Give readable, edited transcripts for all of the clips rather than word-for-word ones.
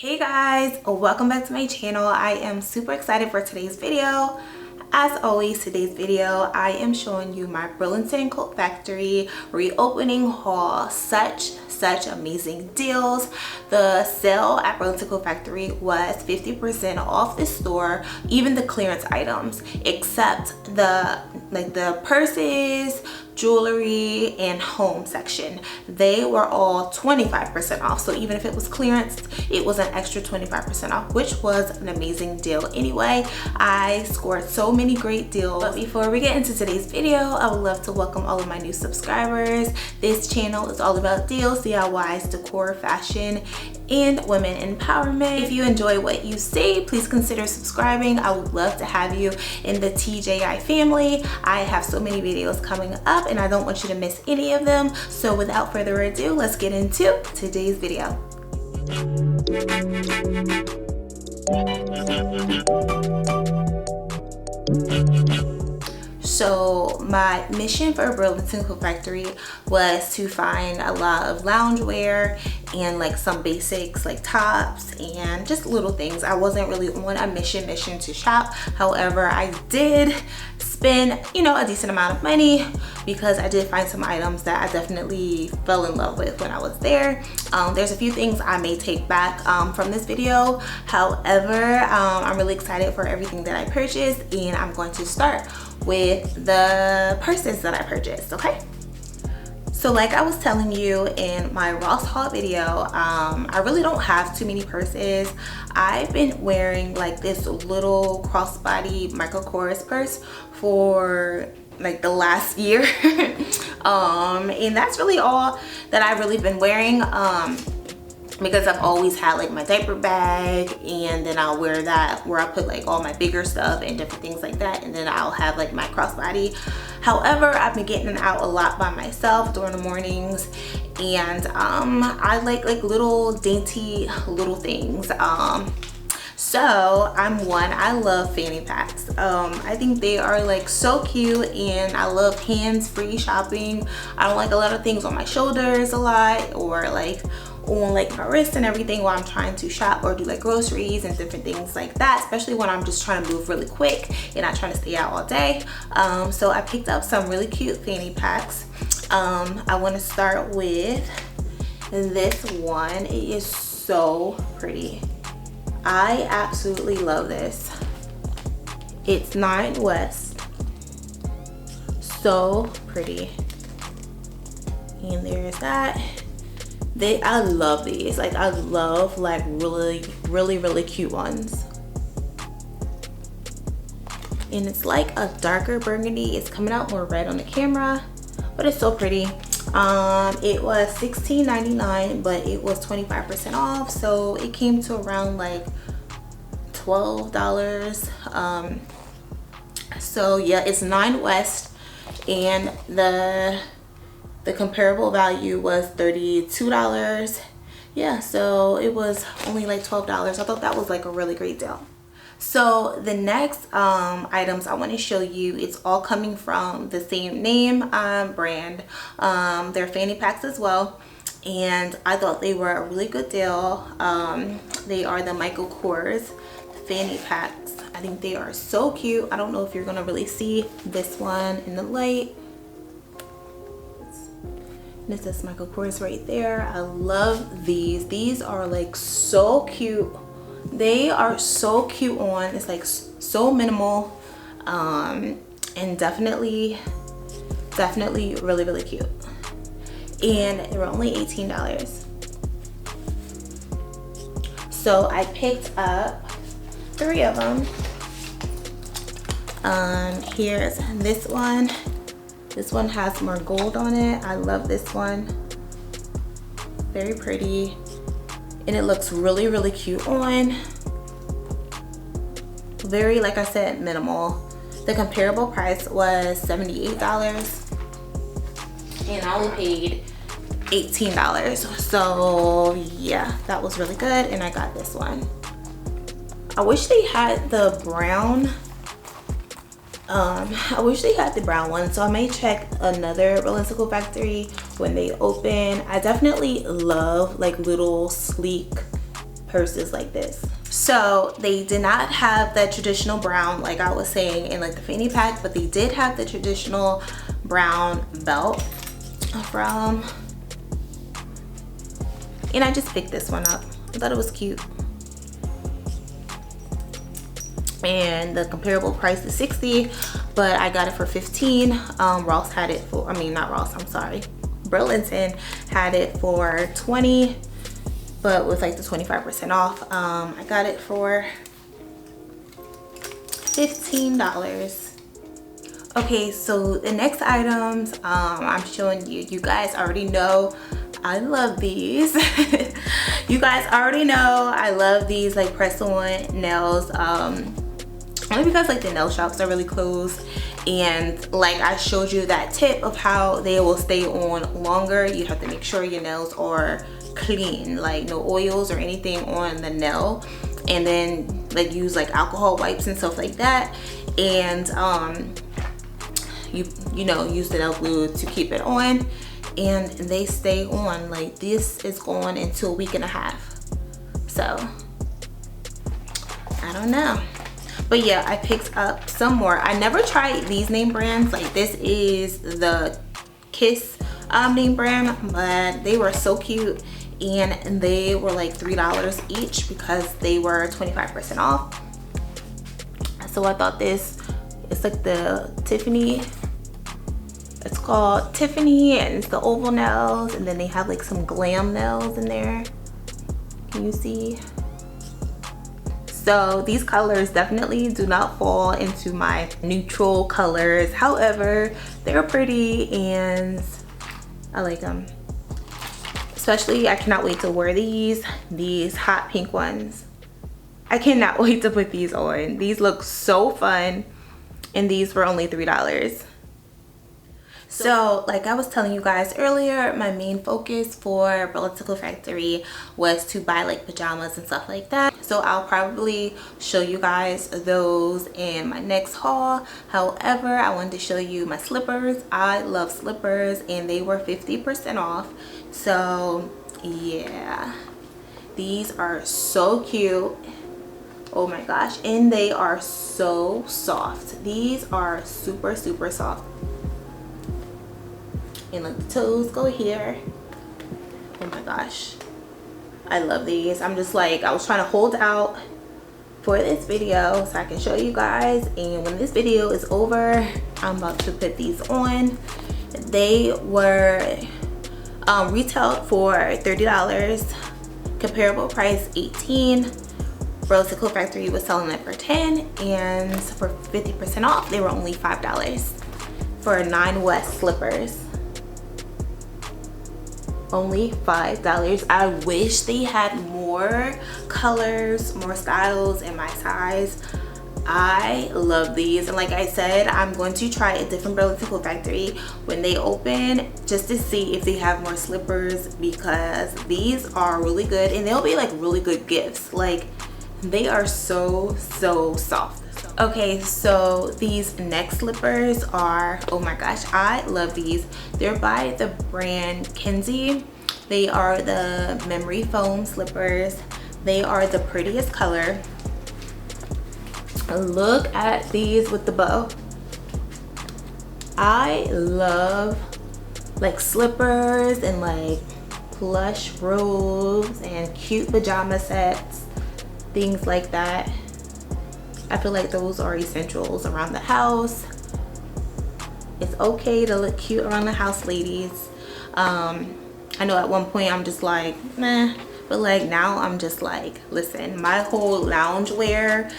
Hey guys, welcome back to my channel. I am super excited for today's video. As always, today's video I am showing you my Burlington Coat Factory reopening haul. Such amazing deals. The sale at Burlington Coat Factory was 50% off the store, even the clearance items, except the purses, jewelry, and home section. They were all 25% off. So even if it was clearance, it was an extra 25% off, which was an amazing deal anyway. I scored so many great deals. But before we get into today's video, I would love to welcome all of my new subscribers. This channel is all about deals, DIYs, decor, fashion, and women empowerment. If you enjoy what you see, please consider subscribing. I would love to have you in the TJI family. I have so many videos coming up and I don't want you to miss any of them. So without further ado, let's get into today's video. So my mission for Burlington Coat Factory was to find a lot of loungewear and like some basics like tops and just little things. I wasn't really on a mission to shop. However, I did spend, a decent amount of money because I did find some items that I definitely fell in love with when I was there. There's a few things I may take back from this video. However, I'm really excited for everything that I purchased, and I'm going to start with the purses that I purchased, okay? So like I was telling you in my Ross haul video, I really don't have too many purses. I've been wearing like this little crossbody Michael Kors purse for like the last year. And that's really all that I've really been wearing. Because I've always had like my diaper bag, and then I'll wear that where I put like all my bigger stuff and different things like that, and then I'll have like my crossbody. However, I've been getting out a lot by myself during the mornings, and I like little dainty little things. So I love fanny packs. I think they are like so cute, and I love hands-free shopping. I don't like a lot of things on my shoulders a lot, or like on like my wrist and everything while I'm trying to shop or do like groceries and different things like that, especially when I'm just trying to move really quick and not trying to stay out all day. So I picked up some really cute fanny packs. I want to start with this one. It is so pretty. I absolutely love this. It's 9 West. So pretty. And there's that. I love these. Like I love like really cute ones. And it's like a darker burgundy. It's coming out more red on the camera, but it's so pretty. It was $16.99, but it was 25% off, so it came to around like $12. So yeah, it's 9 West, and the comparable value was $32. Yeah, so it was only like $12. I thought that was like a really great deal. So the next items I want to show you, it's all coming from the same name brand. They're fanny packs as well, and I thought they were a really good deal. They are the Michael Kors fanny packs. I think they are so cute. I don't know if you're gonna really see this one in the light. This is Michael Kors right there. I love these. These are like so cute. They are so cute on. It's like so minimal, and definitely really cute. And they were only $18. So I picked up 3 of them. Here's this one. This one has more gold on it. I love this one. Very pretty. And it looks really cute on. Very, like I said, minimal. The comparable price was $78. And I only paid $18. So yeah, that was really good. And I got this one. I wish they had the brown. I wish they had the brown one, so I may check another Burlington Coat Factory when they open. I definitely love like little sleek purses like this. So they did not have that traditional brown like I was saying in like the fanny pack, but they did have the traditional brown belt from, and I just picked this one up. I thought it was cute. And the comparable price is $60, but I got it for $15. Ross had it for, I mean not Ross, I'm sorry, Burlington had it for $20, but with like the 25% off, I got it for $15. Okay, so the next items I'm showing you, you guys already know I love these. You guys already know I love these like press-on nails, only because like the nail shops are really close, and like I showed you that tip of how they will stay on longer. You have to make sure your nails are clean, like no oils or anything on the nail, and then like use like alcohol wipes and stuff like that, and you know, use the nail glue to keep it on, and they stay on. Like this is going into a week and a half, so I don't know. But yeah, I picked up some more. I never tried these name brands. Like this is the Kiss name brand, but they were so cute, and they were like $3 each because they were 25% off. So I thought this, it's like the Tiffany, it's called Tiffany, and it's the oval nails, and then they have like some glam nails in there. Can you see? So these colors definitely do not fall into my neutral colors. However, they're pretty and I like them. Especially, I cannot wait to wear these hot pink ones. I cannot wait to put these on. These look so fun, and these were only $3. So like I was telling you guys earlier, my main focus for Burlington Factory was to buy like pajamas and stuff like that. So I'll probably show you guys those in my next haul. However, I wanted to show you my slippers. I love slippers, and they were 50% off. So yeah, these are so cute. Oh my gosh, and they are so soft. These are super soft. And like the toes go here. Oh my gosh, I love these. I'm just like, I was trying to hold out for this video so I can show you guys, and when this video is over, I'm about to put these on. They were retailed for $30, comparable price $18. Burlington Factory was selling it for $10, and for 50% off they were only $5 for 9 West slippers. Only $5. I wish they had more colors, more styles in my size. I love these, and like I said, I'm going to try a different Burlington Factory when they open, just to see if they have more slippers, because these are really good, and they'll be like really good gifts. Like they are so soft. Okay, so these next slippers are, oh my gosh, I love these. They're by the brand Kenzie. They are the memory foam slippers. They are the prettiest color. Look at these with the bow. I love like slippers and like plush robes and cute pajama sets, things like that. I feel like those are essentials around the house. It's okay to look cute around the house, ladies. I know at one point I'm just like, meh, but like now I'm just like, listen, my whole loungewear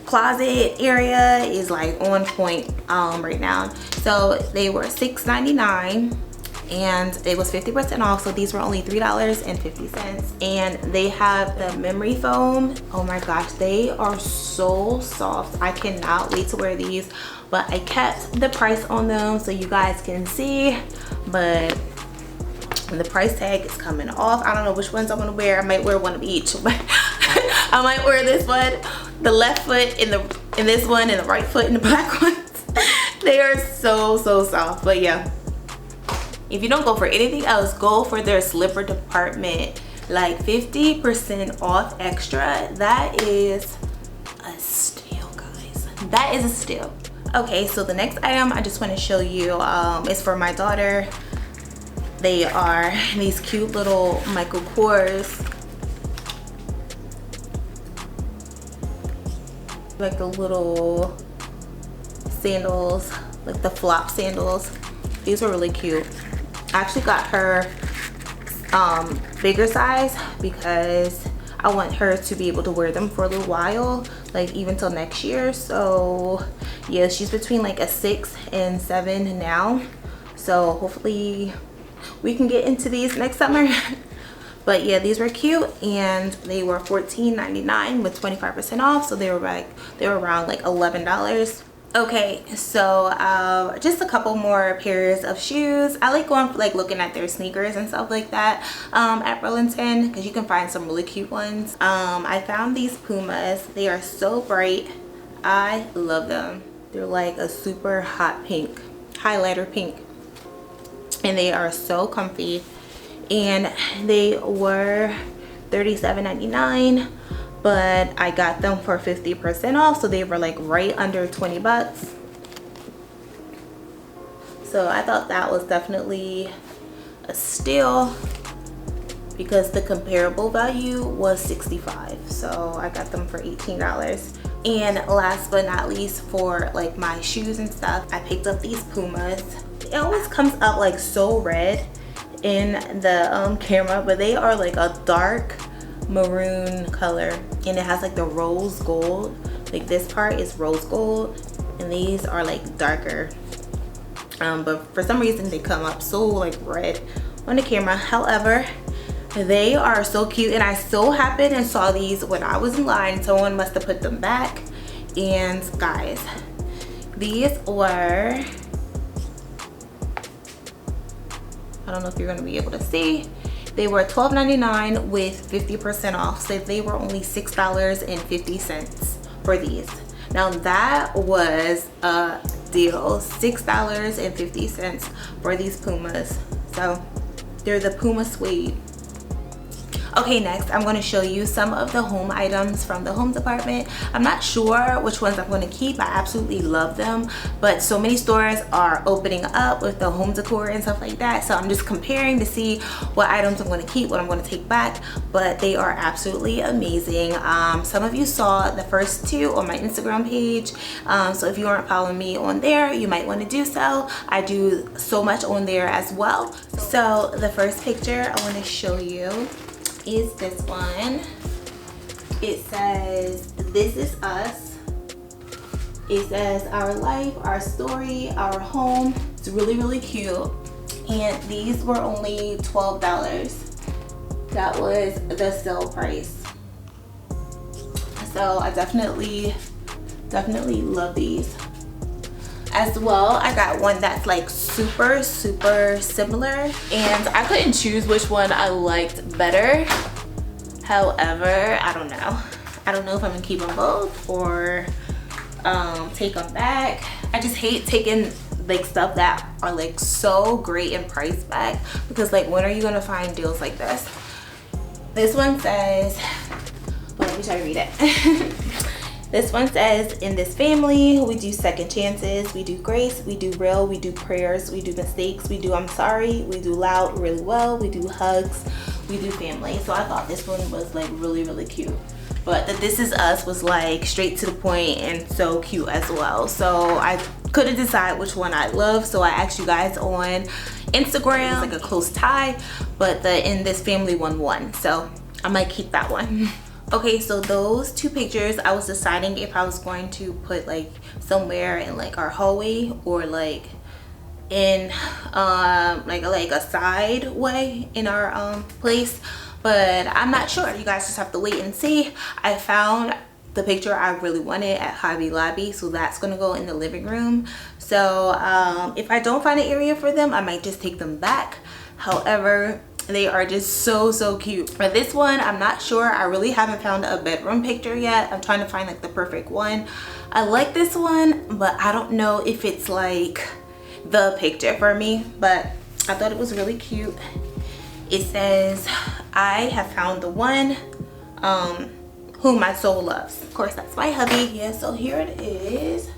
closet area is like on point right now. So they were $6.99. and it was 50% off, so these were only $3.50. and they have the memory foam. Oh my gosh, they are so soft. I cannot wait to wear these, but I kept the price on them so you guys can see, but the price tag is coming off. I don't know which ones I'm gonna wear. I might wear one of each, but I might wear this one, the left foot in this one, and the right foot in the black ones. They are so soft. But yeah, if you don't go for anything else, go for their slipper department. like 50% off extra. That is a steal, guys. That is a steal. Okay, so the next item I just want to show you is for my daughter. They are these cute little Michael Kors, like the little sandals, like the flop sandals. These are really cute. I actually got her bigger size because I want her to be able to wear them for a little while, like even till next year. So yeah, she's between like a 6 and 7 now, so hopefully we can get into these next summer. But yeah, these were cute, and they were $14.99 with 25% off, so they were around like $11. Okay, so just a couple more pairs of shoes. I like going like looking at their sneakers and stuff like that at Burlington, because you can find some really cute ones. I found these Pumas. They are so bright. I love them. They're like a super hot pink, highlighter pink, and they are so comfy. And they were $37.99, but I got them for 50% off, so they were like right under 20 bucks. So I thought that was definitely a steal, because the comparable value was $65, so I got them for $18. And last but not least, for like my shoes and stuff, I picked up these Pumas. It always comes up like so red in the camera, but they are like a dark maroon color, and it has like the rose gold. Like this part is rose gold, and these are like darker, but for some reason they come up so like red on the camera. However, they are so cute, and I so happened and saw these when I was in line. Someone must have put them back, and guys, these were, I don't know if you're gonna be able to see, they were $12.99 with 50% off, so they were only $6.50 for these. Now that was a deal, $6.50 for these Pumas. So they're the Puma suede. Okay, next I'm going to show you some of the home items from the home department. I'm not sure which ones I'm going to keep. I absolutely love them, but so many stores are opening up with the home decor and stuff like that, so I'm just comparing to see what items I'm going to keep, what I'm going to take back. But they are absolutely amazing. Some of you saw the first two on my Instagram page, so if you aren't following me on there, you might want to do so. I do so much on there as well. So the first picture I want to show you is this one. It says, "This is us." It says our life, our story, our home. It's really, really cute. And these were only $12. That was the sale price. So I definitely love these. As well, I got one that's like super similar, and I couldn't choose which one I liked better. However, I don't know if I'm gonna keep them both or take them back. I just hate taking like stuff that are like so great in price back, because like when are you gonna find deals like this? This one says, well, let me try to read it. This one says, "In this family, we do second chances, we do grace, we do real, we do prayers, we do mistakes, we do I'm sorry, we do loud really well, we do hugs, we do family." So I thought this one was like really cute. But the "This is us" was like straight to the point and so cute as well. So I couldn't decide which one I love, so I asked you guys on Instagram. It's like a close tie, but the "In this family" one won, so I might keep that one. Okay, so those two pictures, I was deciding if I was going to put like somewhere in like our hallway or like in like a side way in our place, but I'm not sure. You guys just have to wait and see. I found the picture I really wanted at Hobby Lobby, so that's gonna go in the living room. So if I don't find an area for them, I might just take them back. However, they are just so cute. For this one, I'm not sure. I really haven't found a bedroom picture yet. I'm trying to find like the perfect one. I like this one, but I don't know if it's like the picture for me, but I thought it was really cute. It says, I have found the one whom my soul loves. Of course, that's my hubby. Yeah, so here it is.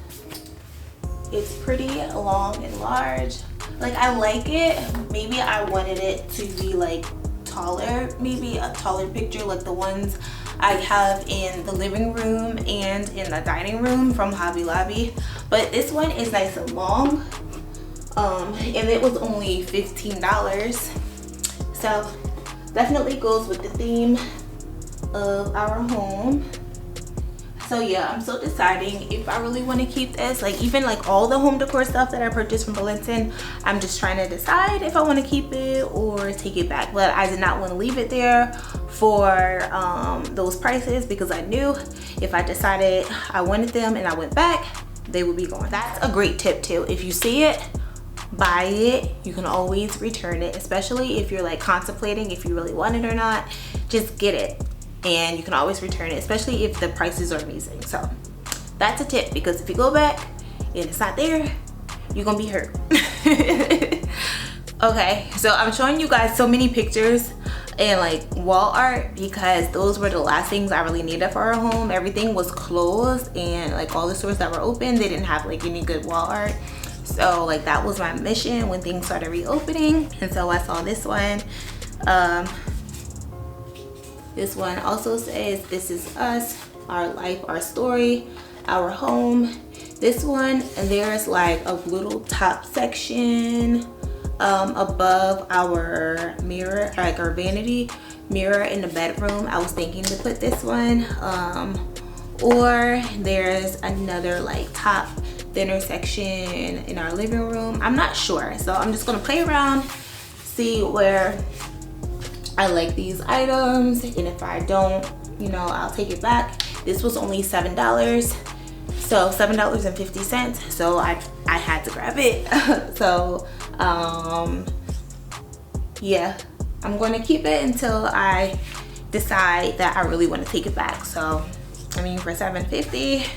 It's pretty long and large. Like, I like it. Maybe I wanted it to be like taller, maybe a taller picture like the ones I have in the living room and in the dining room from Hobby Lobby. But this one is nice and long, and it was only $15. So definitely goes with the theme of our home. So yeah, I'm still deciding if I really want to keep this. Like, even like all the home decor stuff that I purchased from Burlington, I'm just trying to decide if I want to keep it or take it back. But I did not want to leave it there for those prices, because I knew if I decided I wanted them and I went back, they would be gone. That's a great tip too. If you see it, buy it. You can always return it, especially if you're like contemplating if you really want it or not. Just get it. And you can always return it, especially if the prices are amazing. So that's a tip, because if you go back and it's not there, you're gonna be hurt. Okay, so I'm showing you guys so many pictures and like wall art, because those were the last things I really needed for our home. Everything was closed, and like all the stores that were open, they didn't have like any good wall art. So like that was my mission when things started reopening. And so I saw this one. This one also says, "This is us, our life, our story, our home." This one, and there's like a little top section above our mirror, like our vanity mirror in the bedroom. I was thinking to put this one, or there's another like top thinner section in our living room. I'm not sure, so I'm just gonna play around, see where I like these items, and if I don't, you know, I'll take it back. This was only $7, so $7.50. So I had to grab it. So yeah, I'm going to keep it until I decide that I really want to take it back. So I mean, for $7.50,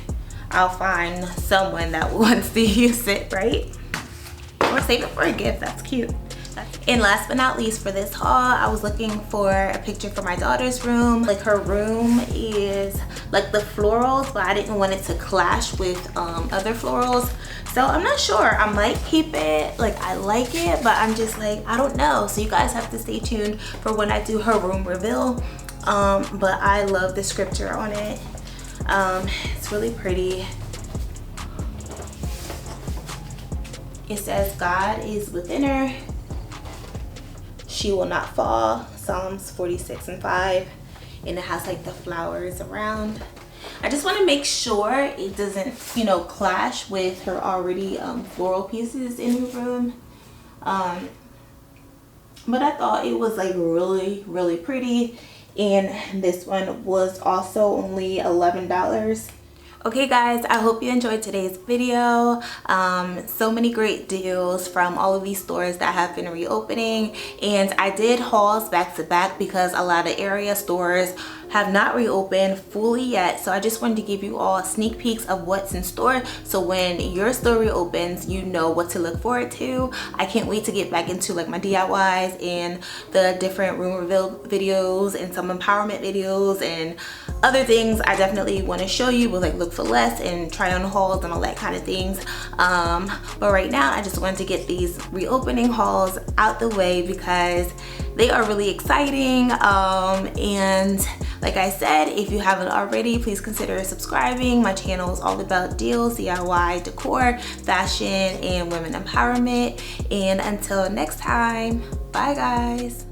I'll find someone that wants to use it, right? Or save it for a gift. That's cute. And last but not least, for this haul, I was looking for a picture for my daughter's room. Like, her room is like the florals, but I didn't want it to clash with other florals. So I'm not sure. I might keep it. Like, I like it, but I'm just like, I don't know. So you guys have to stay tuned for when I do her room reveal. But I love the scripture on it. It's really pretty. It says, "God is within her. She will not fall." Psalms 46:5. And it has like the flowers around. I just want to make sure it doesn't, you know, clash with her already floral pieces in her room. But I thought it was like really, really pretty. And this one was also only $11. Okay guys, I hope you enjoyed today's video. So many great deals from all of these stores that have been reopening, and I did hauls back to back because a lot of area stores have not reopened fully yet. So I just wanted to give you all sneak peeks of what's in store, so when your store reopens, you know what to look forward to. I can't wait to get back into like my DIYs and the different room reveal videos and some empowerment videos and other things I definitely want to show you, with like look for less and try on hauls and all that kind of things. But right now I just wanted to get these reopening hauls out the way because they are really exciting. And like I said, if you haven't already, please consider subscribing. My channel is all about deals, DIY, decor, fashion, and women empowerment. And until next time, bye guys.